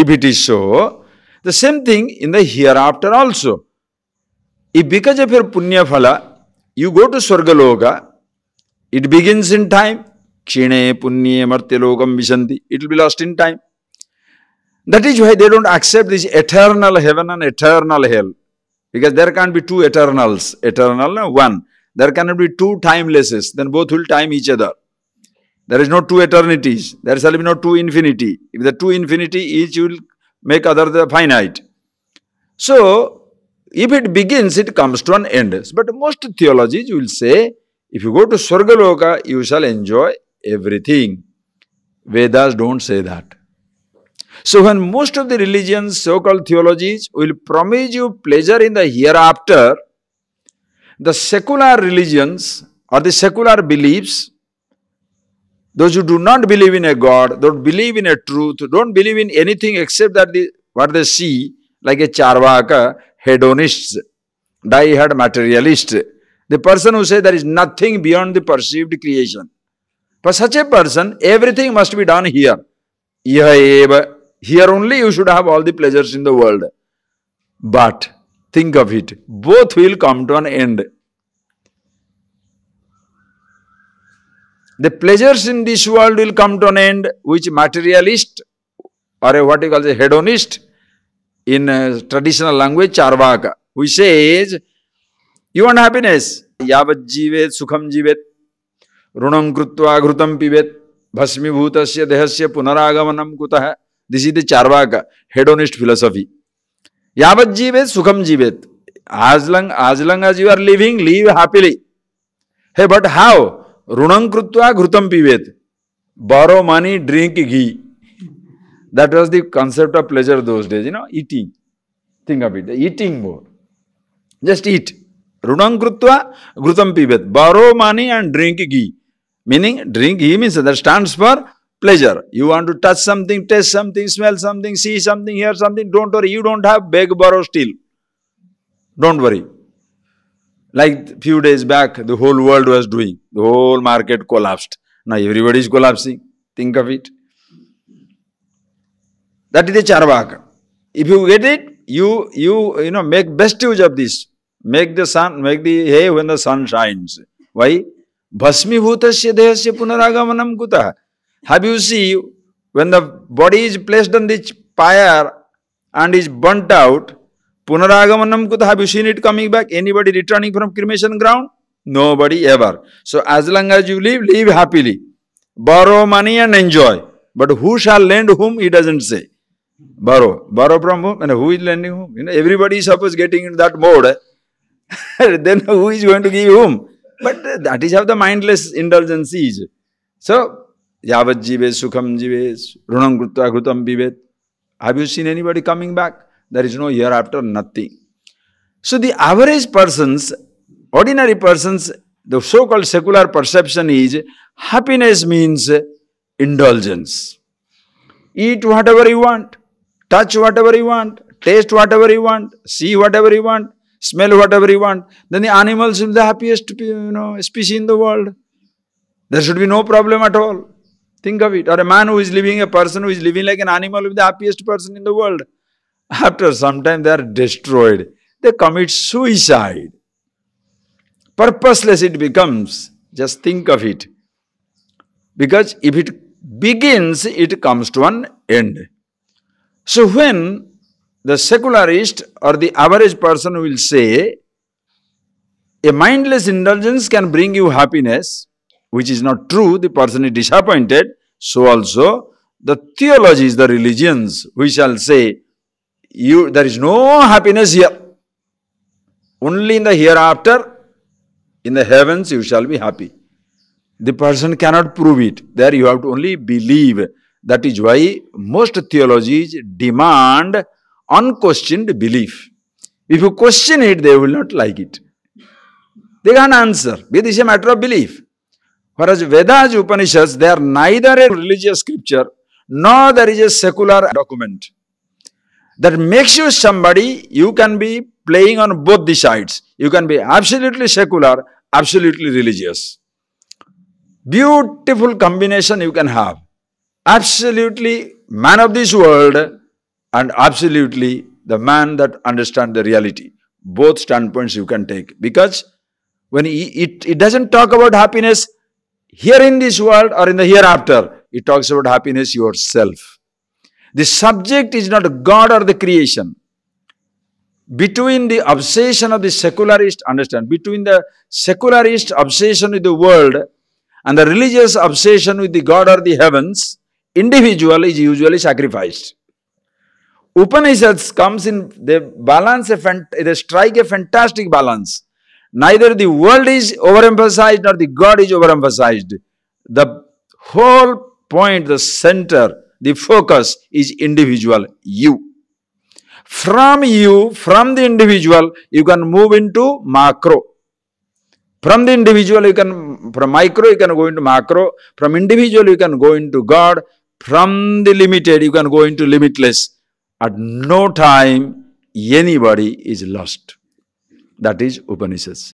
If it is so, the same thing in the hereafter also. If because of your punya phala, you go to Swargaloka, it begins in time. Kshine punye martyalokam vishanti. It will be lost in time. That is why they don't accept this eternal heaven and eternal hell. Because there can't be two eternals. Eternal, one. There cannot be two timelesses. Then both will time each other. There is no two eternities. There shall be no two infinity. If the two infinity, each will make other the finite. So, if it begins, it comes to an end. But most theologies will say, if you go to Swargaloka, you shall enjoy everything. Vedas don't say that. So when most of the religions, so-called theologies, will promise you pleasure in the hereafter, the secular religions or the secular beliefs, those who do not believe in a God, don't believe in a truth, don't believe in anything except that what they see, like a charvaka, hedonists, die-hard materialist, the person who says there is nothing beyond the perceived creation. For such a person, everything must be done here. Here only you should have all the pleasures in the world. But think of it, both will come to an end. The pleasures in this world will come to an end, which materialist or a what you call a hedonist in traditional language, charvaka, who says, you want happiness? Yavat jivet sukham jivet runam krutva ghrutam pivet bhasmi bhutasya dehasya punaragamanam kutah. This is the charvaka, hedonist philosophy. Yavat jivet sukham jivet. As long as you are living, live happily. Hey, but how? Runam krutva ghrutam pivet. Borrow money, drink ghee. That was the concept of pleasure those days, eating. Think of it, eating more. Just eat. Runam krutva ghrutam pivet. Borrow money and drink ghee. Meaning, drink ghee means that stands for pleasure. You want to touch something, taste something, smell something, see something, hear something, don't worry. You don't have beg, borrow, steal. Don't worry. Like few days back, the whole world was doing. The whole market collapsed. Now everybody is collapsing. Think of it. That is the charvaka. If you get it, you make best use of this. Make the sun, make the hay when the sun shines. Why? Bhasmi bhutasya dehasya punaragamanam kutah. Have you seen when the body is placed on the fire and is burnt out, punaragamanam kutah, have you seen it coming back? Anybody returning from cremation ground? Nobody ever. So as long as you live, live happily. Borrow money and enjoy. But who shall lend whom? He doesn't say. Borrow. Borrow from whom? And who is lending whom? Everybody is suppose getting in that mode. Then who is going to give whom? But that is how the mindless indulgence is. So, yavat jivet sukham jivet runam krutva ghrutam pivet. Have you seen anybody coming back? There is no hereafter, nothing. So the average persons, ordinary persons, the so-called secular perception is happiness means indulgence. Eat whatever you want, touch whatever you want, taste whatever you want, see whatever you want, smell whatever you want. Then the animals will be the happiest species in the world. There should be no problem at all. Think of it. Or a man who is living, a person who is living like an animal will be the happiest person in the world. After some time they are destroyed. They commit suicide. Purposeless it becomes. Just think of it. Because if it begins, it comes to an end. So when the secularist or the average person will say, a mindless indulgence can bring you happiness, which is not true, the person is disappointed. So also, the theologies, the religions, we shall say, there is no happiness here. Only in the hereafter, in the heavens, you shall be happy. The person cannot prove it. There you have to only believe. That is why most theologies demand unquestioned belief. If you question it, they will not like it. They can't answer. It is a matter of belief. Whereas Vedas, Upanishads, they are neither a religious scripture, nor there is a secular document. That makes you somebody, you can be playing on both the sides. You can be absolutely secular, absolutely religious. Beautiful combination you can have. Absolutely man of this world, and absolutely the man that understands the reality. Both standpoints you can take, because when it doesn't talk about happiness here in this world or in the hereafter, it talks about happiness yourself. The subject is not God or the creation. Between the obsession of the secularist, understand, between the secularist obsession with the world and the religious obsession with the God or the heavens, individual is usually sacrificed. Upanishads comes in, they balance they strike a fantastic balance. Neither the world is overemphasized nor the God is overemphasized. The whole point, the center, the focus is individual, you. From the individual, you can move into macro. From the individual, from micro, you can go into macro. From individual, you can go into God. From the limited, you can go into limitless. At no time, anybody is lost. That is Upanishads.